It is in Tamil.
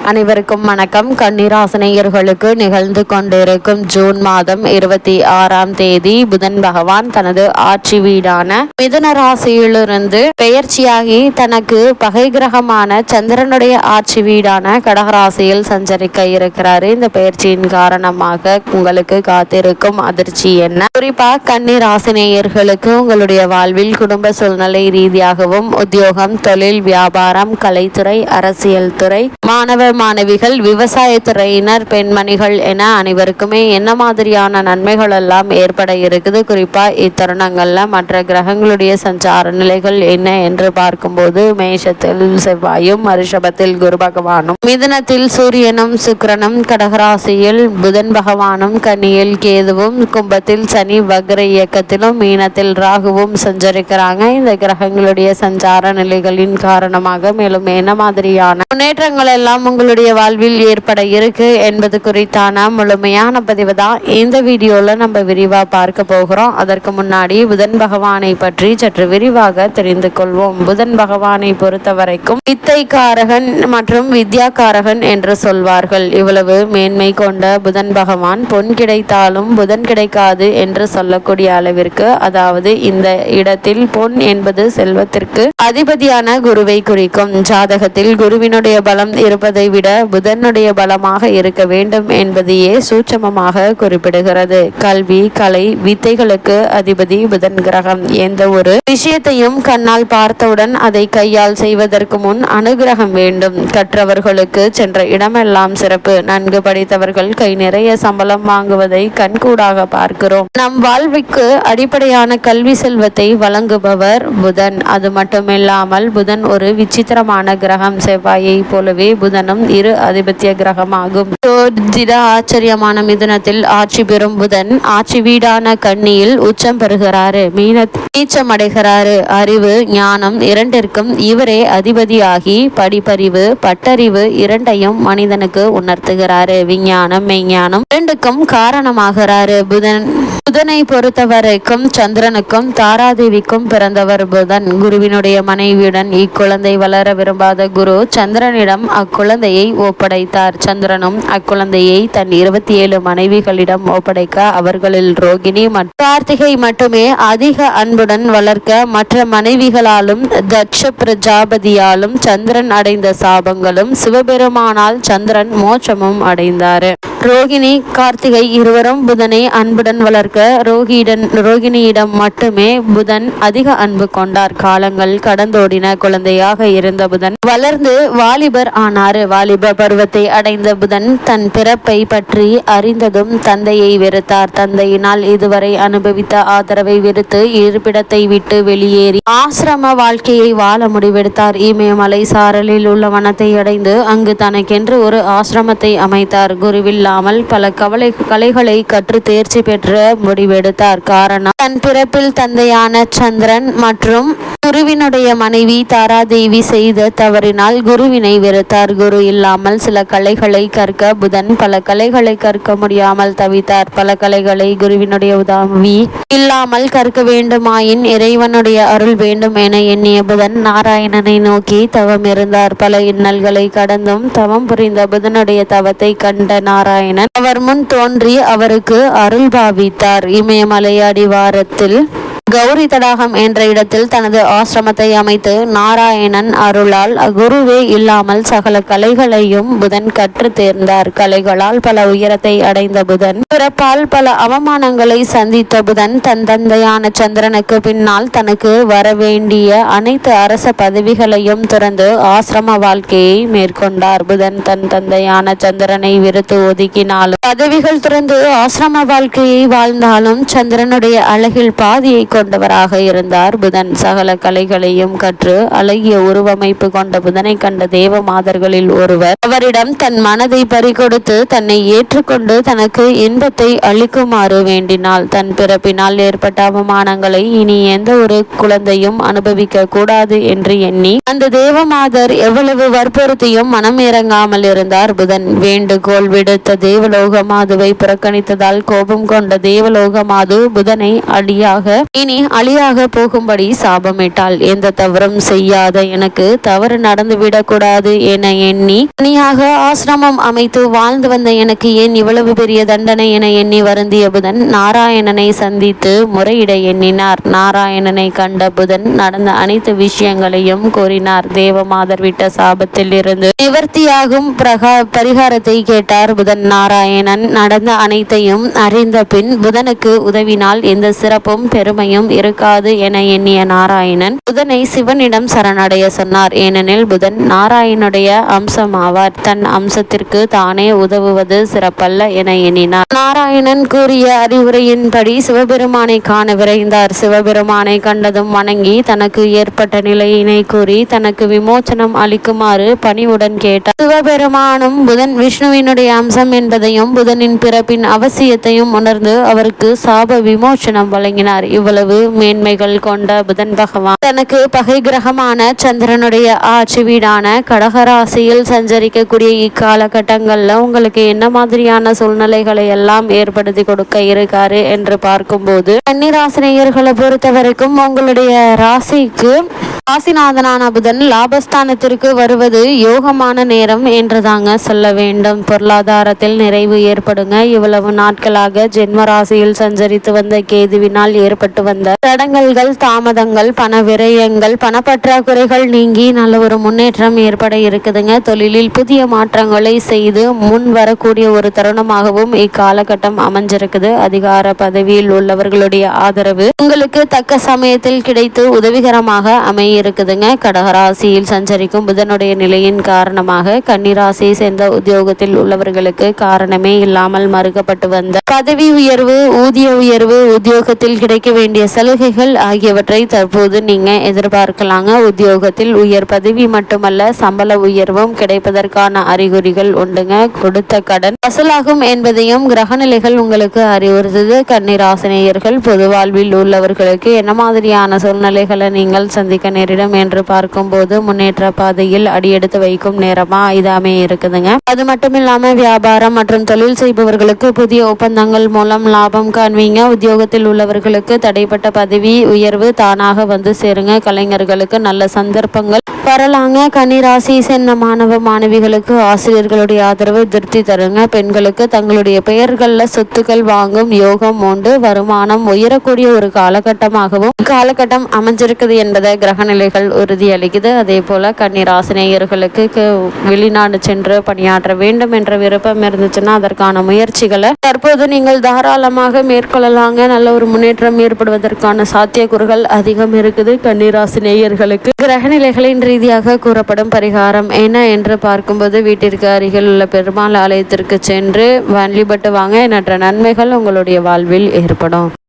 அனைவருக்கும் வணக்கம். கன்னிராசினியர்களுக்கு நிகழ்ந்து கொண்டிருக்கும் ஜூன் மாதம் 26ஆம் தேதி புதன் பகவான் தனது ஆட்சி வீடான மிதுன ராசியிலிருந்து பெயர்ச்சியாகி தனக்கு பகை கிரகமான சந்திரனுடைய ஆட்சி வீடான கடகராசியில் சஞ்சரிக்க இருக்கிறாரு. இந்த பெயர்ச்சியின் காரணமாக உங்களுக்கு காத்திருக்கும் அதிர்ச்சி என்ன? குறிப்பா கன்னிராசினியர்களுக்கு உங்களுடைய வாழ்வில் குடும்ப சூழ்நிலை ரீதியாகவும் உத்தியோகம், தொழில், வியாபாரம், கலைத்துறை, அரசியல் துறை, மாணவ மாணவிகள், விவசாயத்துறையினர், பெண்மணிகள் என அனைவருக்குமே என்ன மாதிரியான நன்மைகள் எல்லாம் ஏற்பட இருக்குது, குறிப்பா இத்தருணங்கள்ல மற்ற கிரகங்களுடைய சஞ்சார நிலைகள் என்ன என்று பார்க்கும்போது மேஷத்தில் செவ்வாயும், ரிஷபத்தில் குரு பகவானும், மிதுனத்தில் சூரியனும் சுக்கிரனும், கடகராசியில் புதன் பகவானும், கன்னியில் கேதுவும், கும்பத்தில் சனி வக்ர இயக்கத்திலும், மீனத்தில் ராகுவும் சஞ்சரிக்கிறாங்க. இந்த கிரகங்களுடைய சஞ்சார நிலைகளின் காரணமாக மேலும் என்ன மாதிரியான முன்னேற்றங்கள் எல்லாம் உங்களுடைய வாழ்வில் ஏற்பட இருக்கு என்பது குறித்தான முழுமையான பதிவு தான் இந்த வீடியோல நம்ம விரிவா பார்க்க போகிறோம். அதற்கு முன்னாடி புதன் பகவானை பற்றி சற்று விரிவாக தெரிந்து கொள்வோம். புதன் பகவானை பொறுத்த வரைக்கும் வித்தைக்காரகன் மற்றும் வித்யாக்காரகன் என்று சொல்வார்கள். இவ்வளவு மேன்மை கொண்ட புதன் பகவான் பொன் கிடைத்தாலும் புதன் கிடைக்காது என்று சொல்லக்கூடிய அளவிற்கு, அதாவது இந்த இடத்தில் பொன் என்பது செல்வத்திற்கு அதிபதியான குருவை குறிக்கும். ஜாதகத்தில் குருவினுடைய பலம் இருப்பதை விட புதனுடைய பலமாக இருக்க வேண்டும் என்பதையே சூட்சமமாக குறிப்பிடுகிறது. கல்வி, கலை, வித்தைகளுக்கு அதிபதி புதன் கிரகம். எந்த ஒரு விஷயத்தையும் கண்ணால் பார்த்தவுடன் அதை கையால் செய்வதற்கு முன் அனுகிரகம் வேண்டும். கற்றவர்களுக்கு சென்ற இடமெல்லாம் சிறப்பு. நன்கு படித்தவர்கள் கை நிறைய சம்பளம் வாங்குவதை கண்கூடாக பார்க்கிறோம். நம் வாழ்வுக்கு அடிப்படையான கல்வி செல்வத்தை வழங்குபவர் புதன். அது மட்டுமில்லாமல் புதன் ஒரு விசித்திரமான கிரகம். செவ்வாயை போலவே புதனும் இரு அதிபத்திய கிரகமாகும். ஜோதிட ஆச்சரியமான மிதுனத்தில் ஆட்சி பெறும் புதன் ஆட்சி வீடான கன்னியில் உச்சம் பெறுகிறாரு, நீச்சம் அடைகிறாரு. அறிவு, ஞானம் இரண்டிற்கும் இவரே அதிபதியாகி படிப்பறிவு, பட்டறிவு இரண்டையும் மனிதனுக்கு உணர்த்துகிறாரு. விஞ்ஞானம், மெய்ஞானம் இரண்டுக்கும் காரணமாகிறாரு. புதனை பொறுத்தவரைக்கும் சந்திரனுக்கும் தாராதேவிக்கும் பிறந்தவர் புதன். குருவினுடைய மனைவியுடன் இக்குழந்தை வளர விரும்பாத குரு சந்திரனிடம் அக்குழந்தையை ஒப்படைத்தார். சந்திரனும் அக்குழந்தையை தன் 27 மனைவிகளிடம் ஒப்படைக்க அவர்களில் ரோகிணி மற்றும் கார்த்திகை மட்டுமே அதிக அன்புடன் வளர்க்க மற்ற மனைவிகளாலும் தட்ச பிரஜாபதியாலும் சந்திரன் அடைந்த சாபங்களும் சிவபெருமானால் சந்திரன் மோட்சமும் அடைந்தார். ரோகிணி, கார்த்திகை இருவரும் புதனை அன்புடன் வளர்க்க ரோகிணியிடம் மட்டுமே புதன் அதிக அன்பு கொண்டார். காலங்கள் கடந்தோடின. குழந்தையாக இருந்த புதன் வளர்ந்து வாலிபர் ஆனார். வாலிப பருவத்தை அடைந்த புதன் தன் பிறப்பை பற்றி அறிந்ததும் தந்தையை வெறுத்தார். தந்தையினால் இதுவரை அனுபவித்த ஆதரவை வெறுத்து இருப்பிடத்தை விட்டு வெளியேறி ஆசிரம வாழ்க்கையை வாழ முடிவெடுத்தார். இமயமலை சாரலில் உள்ள வனத்தை அடைந்து அங்கு தனக்கென்று ஒரு ஆசிரமத்தை அமைத்தார். குருவில்லாமல் பல கலைகளை கற்று தேர்ச்சி பெற்ற முடிவெடுத்தார். காரணம், தன் பிறப்பில் தந்தையான சந்திரன் மற்றும் குருவினுடைய மனைவி தாராதேவி செய்த தவறினால் குருவினை வெறுத்தார். குரு இல்லாமல் சில கலைகளை கற்க புதன் பல கலைகளை கற்க முடியாமல் தவித்தார். பல கலைகளை குருவினுடைய உதவி இல்லாமல் கற்க வேண்டுமாயின் இறைவனுடைய அருள் வேண்டும் என எண்ணிய புதன் நாராயணனை நோக்கி தவம் இருந்தார். பல இன்னல்களை கடந்தும் தவம் புரிந்த புதனுடைய தவத்தை கண்ட நாராயணன் அவர் முன் தோன்றி அவருக்கு அருள் பாவித்தார். இமயமலை அடிவாரத்தில் கௌரி தடாகம் என்ற இடத்தில் தனது ஆசிரமத்தை அமைத்து நாராயணன் அருளால் குருவே இல்லாமல் சகல கலைகளையும் புதன் கற்று தேர்ந்தார். கலைகளால் பல உயரத்தை அடைந்த புதன் பிறப்பால் பல அவமானங்களை சந்தித்த புதன் தன் தந்தையான சந்திரனுக்கு பின்னால் தனக்கு வரவேண்டிய அனைத்து அரச பதவிகளையும் துறந்து ஆசிரம வாழ்க்கையை மேற்கொண்டார். புதன் தன் தந்தையான சந்திரனை வெறுத்து ஒதுக்கினாலும் பதவிகள் துறந்து ஆசிரம வாழ்க்கையை வாழ்ந்தாலும் சந்திரனுடைய அழகில் பாதியை கொண்டவராக இருந்தார் புதன். சகல கலைகளையும் கற்று அழகிய உருவமைப்பு கொண்ட புதனை கண்ட தேவ மாதர்களில் ஒருவர் அவரிடம் தன் மனதை பறிகொடுத்து தன்னை ஏற்றுக்கொண்டு தனக்கு இன்பத்தை அளிக்குமாறு வேண்டினாள். தன் பிறப்பினால் ஏற்பட்ட அவமானங்களை இனி எந்த ஒரு குழந்தையும் அனுபவிக்க கூடாது என்று எண்ணி அந்த தேவமாதர் எவ்வளவு வற்புறுத்தியும் மனம் இறங்காமல் இருந்தார் புதன். வேண்டுகோள் விடுத்த தேவலோக மாதுவை புறக்கணித்ததால் கோபம் கொண்ட தேவலோக மாது புதனை அடியாக இனி அழியாக போகும்படி சாபமிட்டாள். எந்த தவறும் செய்யாத எனக்கு தவறு நடந்துவிடக்கூடாது என எண்ணி தனியாக ஆசிரமம் அமைத்து வாழ்ந்து வந்த எனக்கு ஏன் இவ்வளவு பெரிய தண்டனை என எண்ணி வருந்திய புதன் நாராயணனை சந்தித்து முறையிட எண்ணினார். நாராயணனை கண்ட புதன் நடந்த அனைத்து விஷயங்களையும் கூறினார். தேவமாதர் விட்ட சாபத்தில் இருந்து நிவர்த்தியாகும் பரிகாரத்தை கேட்டார் புதன். நாராயணன் நடந்த அனைத்தையும் அறிந்த பின் புதனுக்கு உதவினால் எந்த சிறப்பும் பெருமையும் இருக்காது என எண்ணிய நாராயணன் புதனை சிவனிடம் சரணடைய சொன்னார். ஏனெனில் புதன் நாராயணனுடைய அம்சம் ஆவார். தன் அம்சத்திற்கு தானே உதவுவது சிறப்பல்ல என எண்ணினார். நாராயணன் கூறிய அறிவுரையின்படி சிவபெருமானை காண விரைந்தார். சிவபெருமானை கண்டதும் வணங்கி தனக்கு ஏற்பட்ட நிலையினை கூறி தனக்கு விமோச்சனம் அளிக்குமாறு பணிவுடன் கேட்டார். சிவபெருமானும் புதன் விஷ்ணுவினுடைய அம்சம் என்பதையும் புதனின் பிறப்பின் அவசியத்தையும் உணர்ந்து அவருக்கு சாப விமோச்சனம் வழங்கினார். இவ்வளவு மேன்மைகள் கொண்ட புதன் பகவான் தனக்கு பகை கிரகமான சந்திரனுடைய ஆட்சி வீடான கடகராசியில் சஞ்சரிக்கக்கூடிய இக்காலகட்டங்கள்ல உங்களுக்கு என்ன மாதிரியான சூழ்நிலைகளை எல்லாம் ஏற்படுத்தி கொடுக்க இருக்காரு என்று பார்க்கும்போது கன்னிராசினியர்களை பொறுத்த வரைக்கும் உங்களுடைய ராசிக்கு ராசிநாதனான புதன் லாபஸ்தானத்திற்கு வருவது யோகமான நேரம் என்று தாங்க சொல்ல வேண்டும். பொருளாதாரத்தில் நிறைவு ஏற்படுங்க. இவ்வளவு நாட்களாக ஜென்ம ராசியில் சஞ்சரித்து வந்த கேதுவினால் ஏற்பட்டு வந்த தடங்கல்கள், தாமதங்கள், பண விரயங்கள், பணப்பற்றாக்குறைகள் நீங்கி நல்ல ஒரு முன்னேற்றம் ஏற்பட இருக்குதுங்க. தொழிலில் புதிய மாற்றங்களை செய்து முன் வரக்கூடிய ஒரு தருணமாகவும் இக்காலகட்டம் அமைஞ்சிருக்குது. அதிகார பதவியில் உள்ளவர்களுடைய ஆதரவு உங்களுக்கு தக்க சமயத்தில் கிடைத்து உதவிகரமாக இருக்குதுங்க. கடகராசியில் சஞ்சரிக்கும் புதனுடைய நிலையின் காரணமாக கன்னிராசியை சேர்ந்த உத்தியோகத்தில் உள்ளவர்களுக்கு காரணமே இல்லாமல் மறுக்கப்பட்டு வந்த பதவி உயர்வு, ஊதிய உயர்வு, உத்தியோகத்தில் கிடைக்க வேண்டிய சலுகைகள் ஆகியவற்றை தற்போது நீங்க எதிர்பார்க்கலாங்க. உத்தியோகத்தில் உயர் பதவி மட்டுமல்ல சம்பள உயர்வும் கிடைப்பதற்கான அறிகுறிகள் உண்டுங்க. கொடுத்த கடன் வசூலாகும் என்பதையும் கிரகநிலைகள் உங்களுக்கு அறிவுறுத்தது. கன்னிராசினியர்கள் பொது வாழ்வில் உள்ளவர்களுக்கு என்ன மாதிரியான சூழ்நிலைகளை நீங்கள் சந்திக்க நேரிடும் என்று பார்க்கும்போது முன்னேற்ற பாதையில் அடியெடுத்து வைக்கும் நேரமா இதாமே இருக்குதுங்க. அது மட்டும் இல்லாம வியாபாரம் மற்றும் தொழில் செய்பவர்களுக்கு புதிய ஒப்பந்தங்கள் மூலம் லாபம் காண்பீங்க. உத்தியோகத்தில் உள்ளவர்களுக்கு தடைப்பட்ட பதவி உயர்வு தானாக வந்து சேருங்க. கலைஞர்களுக்கு நல்ல சந்தர்ப்பங்கள் வரலாங்க. கன்னிராசி சேர்ந்த மாணவ மாணவிகளுக்கு ஆசிரியர்களுடைய ஆதரவு திருப்தி தருங்க. பெண்களுக்கு தங்களுடைய பெயர்கள்ல சொத்துக்கள் வாங்கும் யோகம் உண்டு. வருமானம் உயரக்கூடிய ஒரு காலகட்டமாகவும் காலகட்டம் அமைஞ்சிருக்குது என்பதை கிரகநிலைகள் உறுதியளிக்குது. அதே போல கன்னிராசினியர்களுக்கு வெளிநாடு சென்று பணியாற்ற வேண்டும் என்ற விருப்பம் இருந்துச்சுன்னா அதற்கான முயற்சிகளை தற்போது நீங்கள் தாராளமாக மேற்கொள்ளலாங்க. நல்ல ஒரு முன்னேற்றம் ஏற்படுவதற்கான சாத்தியக்கூறுகள் அதிகம் இருக்குது. கன்னிராசினியர்களுக்கு கிரகநிலைகளின் ரீதியாக கூறப்படும் பரிகாரம் என்ன என்று பார்க்கும்போது வீட்டிற்கு அருகில் உள்ள பெருமாள் ஆலயத்திற்கு சென்று வழிபட்டு வாங்க. எண்ணற்ற நன்மைகள் உங்களுடைய வாழ்வில் ஏற்படும்.